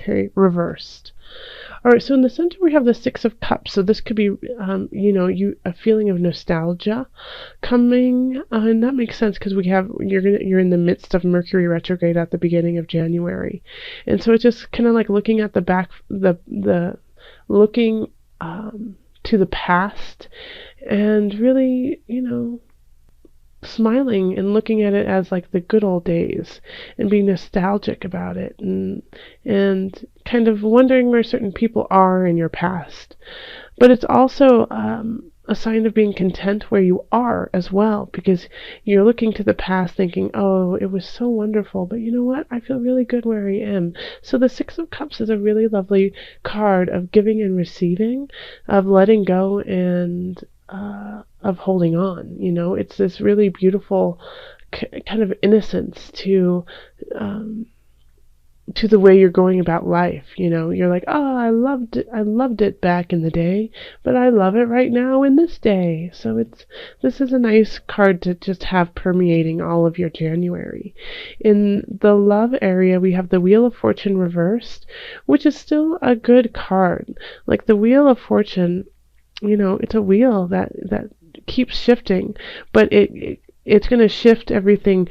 Okay, reversed. All right, so in the center we have the Six of Cups. So this could be, a feeling of nostalgia coming, and that makes sense because you're in the midst of Mercury retrograde at the beginning of January, and so it's just kind of like looking at the back, the looking to the past, and really, smiling and looking at it as like the good old days and being nostalgic about it, and kind of wondering where certain people are in your past. But it's also a sign of being content where you are as well, because you're looking to the past thinking, oh, it was so wonderful, but you know what, I feel really good where I am. So the Six of Cups is a really lovely card of giving and receiving, of letting go, and of holding on. It's this really beautiful kind of innocence to the way you're going about life. You're like, oh, I loved it back in the day, but I love it right now in this day. So this is a nice card to just have permeating all of your January. In the love area, we have the Wheel of Fortune reversed, which is still a good card. Like the Wheel of Fortune, it's a wheel that keeps shifting, but it's going to shift everything,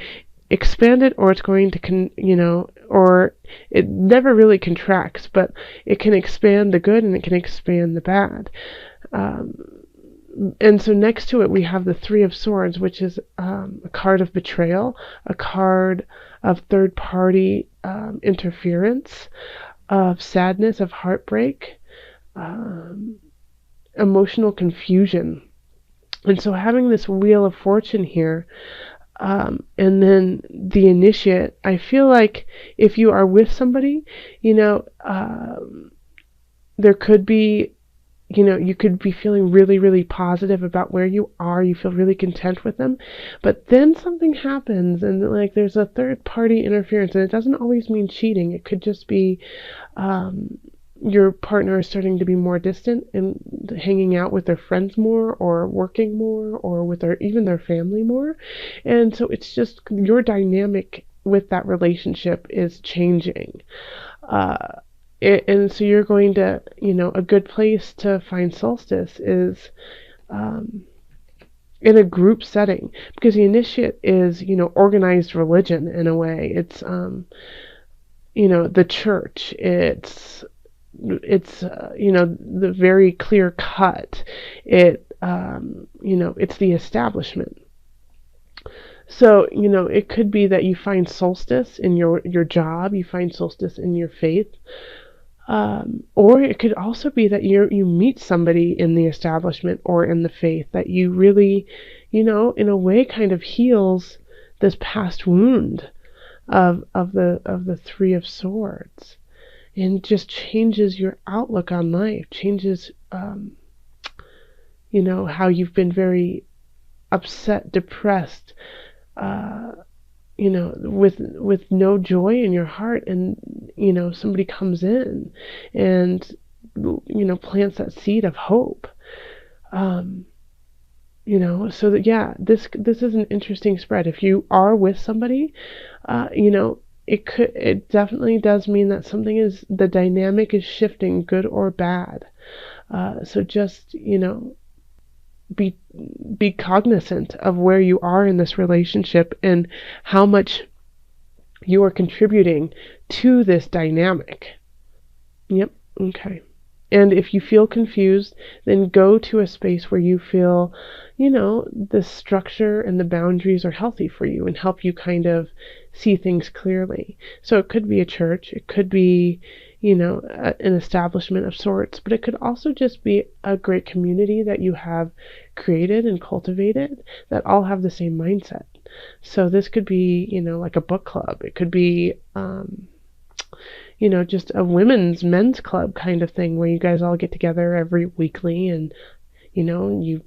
expand it, or it's going to or it never really contracts, but it can expand the good and it can expand the bad. And so next to it we have the Three of Swords, which is a card of betrayal, a card of third party interference, of sadness, of heartbreak, emotional confusion. And so having this Wheel of Fortune here, and then the Initiate, I feel like if you are with somebody, there could be, you could be feeling really, really positive about where you are. You feel really content with them. But then something happens, and like there's a third party interference, and it doesn't always mean cheating. It could just be your partner is starting to be more distant and hanging out with their friends more, or working more, or with even their family more. And so it's just your dynamic with that relationship is changing. And so you're going to, a good place to find solstice is in a group setting, because the Initiate is, organized religion in a way. It's, the church. It's the very clear cut. It's the establishment. So it could be that you find solstice in your job, you find solstice in your faith, or it could also be that you meet somebody in the establishment or in the faith that you really, in a way kind of heals this past wound of the Three of Swords. And just changes your outlook on life, changes, how you've been very upset, depressed, with no joy in your heart, and, somebody comes in and, plants that seed of hope. So that, yeah, this is an interesting spread. If you are with somebody, it definitely does mean that the dynamic is shifting, good or bad. So just, be cognizant of where you are in this relationship and how much you are contributing to this dynamic. Yep. Okay. And if you feel confused, then go to a space where you feel, the structure and the boundaries are healthy for you and help you kind of see things clearly. So it could be a church, it could be, an establishment of sorts, but it could also just be a great community that you have created and cultivated that all have the same mindset. So this could be, like a book club. It could be, just a men's club kind of thing where you guys all get together every weekly and, you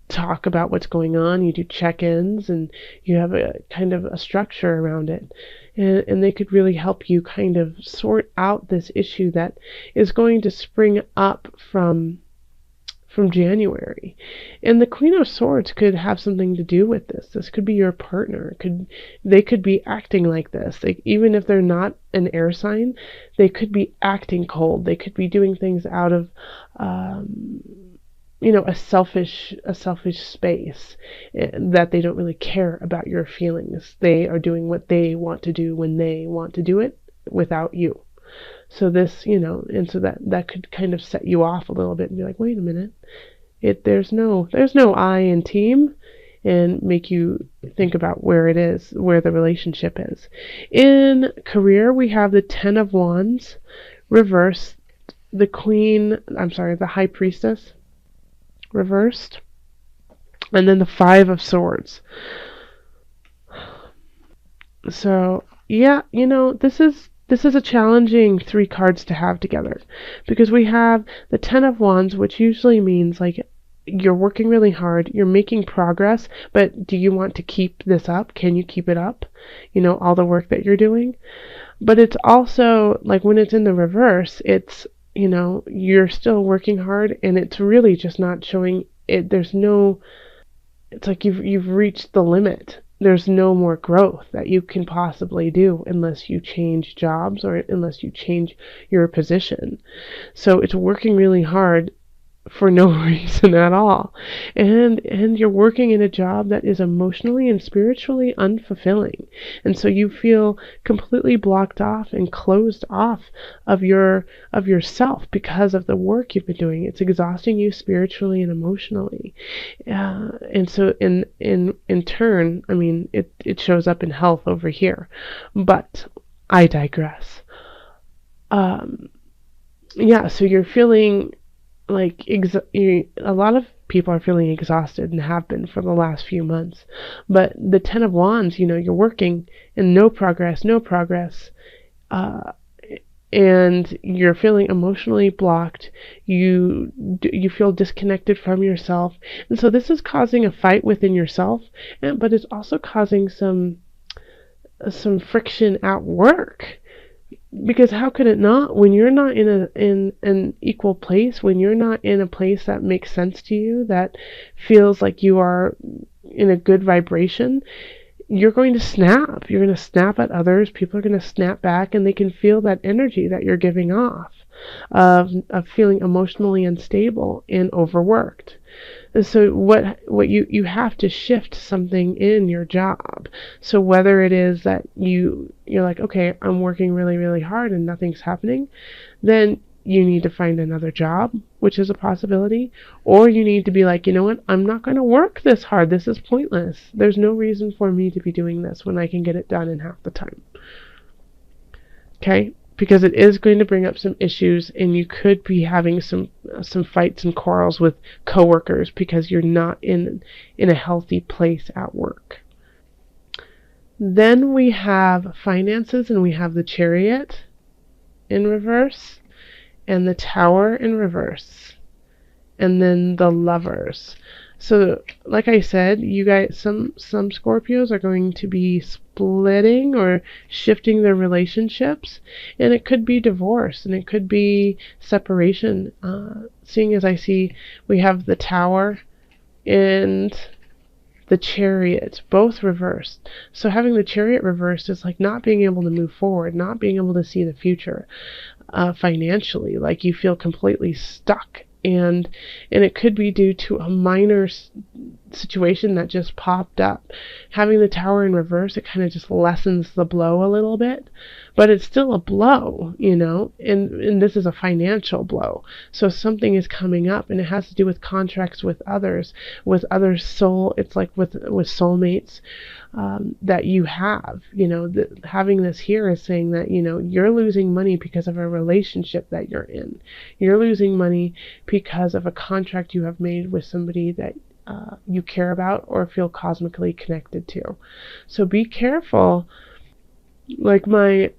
talk about what's going on, you do check-ins, and you have a kind of a structure around it. And they could really help you kind of sort out this issue that is going to spring up from from January. And the Queen of Swords could have something to do with this. This could be your partner. They could be acting like this. Like, even if they're not an air sign, they could be acting cold. They could be doing things out of a selfish space, that they don't really care about your feelings. They are doing what they want to do when they want to do it without you. So this, and so that could kind of set you off a little bit and be like, wait a minute, there's no I in team, and make you think about where the relationship is. In career, we have the Ten of Wands reversed, the High Priestess reversed, and then the Five of Swords. So yeah, this is a challenging 3 cards to have together, because we have the Ten of Wands, which usually means like you're working really hard, you're making progress, but do you want to keep this up? Can you keep it up? All the work that you're doing. But it's also like, when it's in the reverse, it's, you're still working hard, and it's really just not showing it. It's like you've reached the limit. There's no more growth that you can possibly do unless you change jobs or unless you change your position. So it's working really hard for no reason at all. And you're working in a job that is emotionally and spiritually unfulfilling. And so you feel completely blocked off and closed off of yourself because of the work you've been doing. It's exhausting you spiritually and emotionally. And so in turn, I mean, it shows up in health over here. But I digress. So you're feeling like a lot of people are feeling exhausted and have been for the last few months. But the Ten of Wands, you're working and no progress, and you're feeling emotionally blocked. You feel disconnected from yourself, and so this is causing a fight within yourself, but it's also causing some friction at work. Because how could it not? When you're not in an equal place, when you're not in a place that makes sense to you, that feels like you are in a good vibration, you're going to snap. You're going to snap at others. People are going to snap back, and they can feel that energy that you're giving off of feeling emotionally unstable and overworked. And so what you have to shift something in your job. So whether it is that you're like, okay, I'm working really, really hard and nothing's happening, then you need to find another job, which is a possibility. Or you need to be like, you know what, I'm not going to work this hard. This is pointless. There's no reason for me to be doing this when I can get it done in half the time. Okay? Because it is going to bring up some issues, and you could be having some fights and quarrels with coworkers because you're not in a healthy place at work. Then we have finances, and we have the Chariot in reverse, and the Tower in reverse, and then the Lovers. So, like I said, you guys, some Scorpios are going to be splitting or shifting their relationships, and it could be divorce, and it could be separation. Seeing as I see, we have the Tower and the Chariot, both reversed. So having the Chariot reversed is like not being able to move forward, not being able to see the future financially, like you feel completely stuck. And it could be due to a minor situation that just popped up. Having the Tower in reverse, it kind of just lessens the blow a little bit, but it's still a blow, and this is a financial blow. So something is coming up, and it has to do with contracts with others soul. It's like with soulmates that you have. Having this here is saying that you're losing money because of a relationship that you're in. You're losing money because of a contract you have made with somebody that you care about or feel cosmically connected to. So be careful. Like my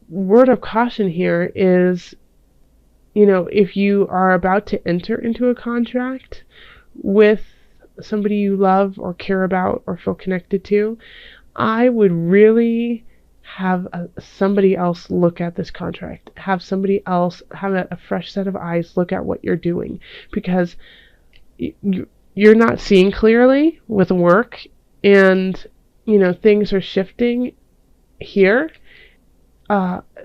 word of caution here is, if you are about to enter into a contract with somebody you love or care about or feel connected to, I would really have somebody else look at this contract. Have somebody else, have a fresh set of eyes look at what you're doing, because you're not seeing clearly with work, and things are shifting here.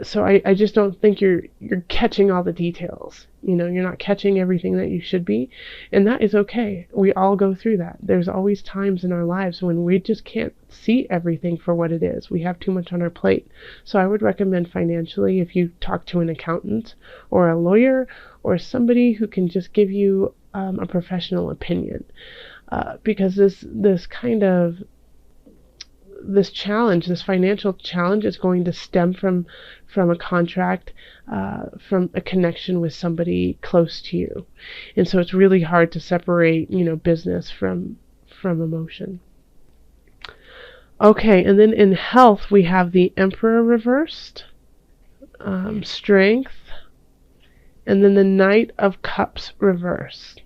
So I just don't think you're catching all the details. You're not catching everything that you should be, and that is okay. We all go through that. There's always times in our lives when we just can't see everything for what it is. We have too much on our plate. So I would recommend financially, if you talk to an accountant or a lawyer or somebody who can just give you a professional opinion, because this challenge, this financial challenge, is going to stem from a contract, from a connection with somebody close to you. And so it's really hard to separate, business from emotion. Okay, and then in health, we have the Emperor reversed, Strength, and then the Knight of Cups reversed.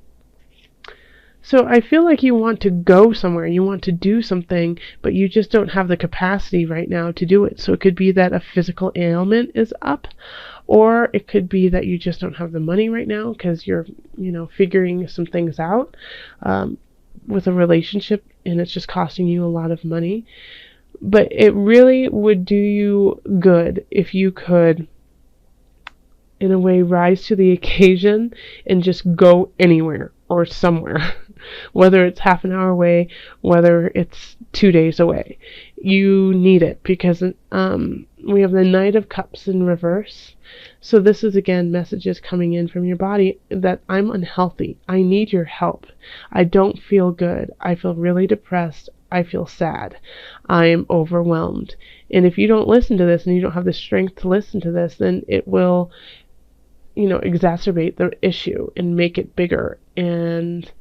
So I feel like you want to go somewhere, you want to do something, but you just don't have the capacity right now to do it. So it could be that a physical ailment is up, or it could be that you just don't have the money right now because you're, figuring some things out with a relationship, and it's just costing you a lot of money. But it really would do you good if you could, in a way, rise to the occasion and just go anywhere or somewhere. Whether it's half an hour away, whether it's 2 days away. You need it, because we have the Knight of Cups in reverse. So this is, again, messages coming in from your body that I'm unhealthy. I need your help. I don't feel good. I feel really depressed. I feel sad. I'm overwhelmed. And if you don't listen to this, and you don't have the strength to listen to this, then it will, exacerbate the issue and make it bigger, and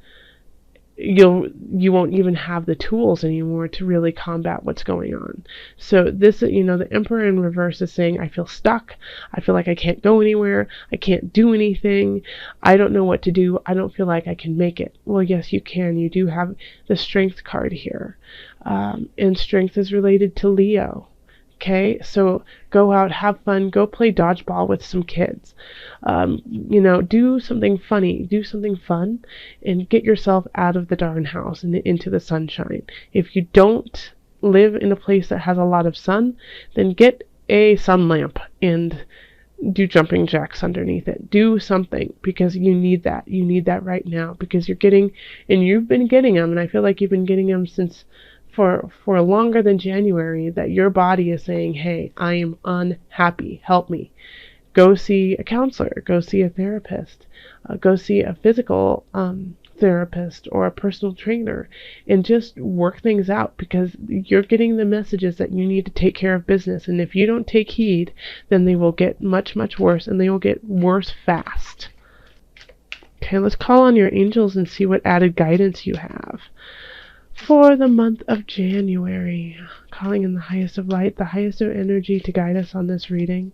you won't even have the tools anymore to really combat what's going on. So this, the Emperor in reverse is saying, I feel stuck. I feel like I can't go anywhere. I can't do anything. I don't know what to do. I don't feel like I can make it. Well, yes, you can. You do have the Strength card here. And Strength is related to Leo. Okay, so go out, have fun, go play dodgeball with some kids. Do something funny, do something fun, and get yourself out of the darn house and into the sunshine. If you don't live in a place that has a lot of sun, then get a sun lamp and do jumping jacks underneath it. Do something, because you need that. You need that right now, because you've been getting them, and I feel like you've been getting them since for longer than January, that your body is saying, hey, I am unhappy, help me. Go see a counselor, go see a therapist, go see a physical therapist or a personal trainer, and just work things out, because you're getting the messages that you need to take care of business. And if you don't take heed, then they will get much, much worse, and they will get worse fast. Okay, let's call on your angels and see what added guidance you have for the month of January. Calling in the highest of light, the highest of energy, to guide us on this reading.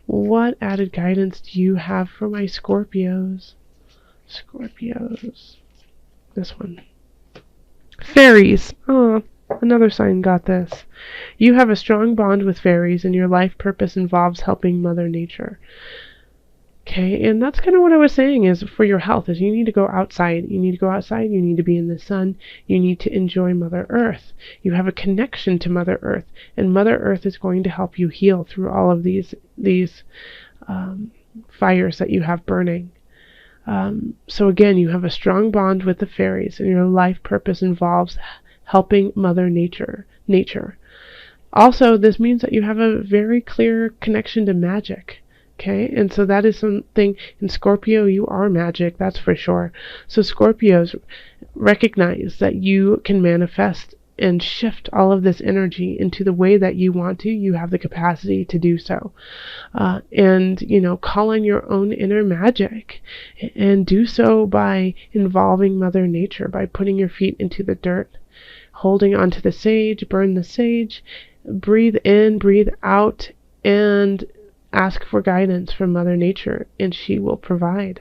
What added guidance do you have for my Scorpios? Scorpios. This one. Fairies. Oh, another sign got this. You have a strong bond with fairies, and your life purpose involves helping Mother Nature. Okay, and that's kind of what I was saying, is for your health, is you need to go outside. You need to go outside. You need to be in the sun. You need to enjoy Mother Earth. You have a connection to Mother Earth, and Mother Earth is going to help you heal through all of these fires that you have burning. So again, you have a strong bond with the fairies, and your life purpose involves helping Mother Nature. Also, this means that you have a very clear connection to magic. Okay, and so that is something in Scorpio. You are magic, that's for sure. So Scorpios, recognize that you can manifest and shift all of this energy into the way that you want to. You have the capacity to do so. And call on your own inner magic, and do so by involving Mother Nature, by putting your feet into the dirt, holding onto the sage, burn the sage, breathe in, breathe out, and ask for guidance from Mother Nature, and she will provide.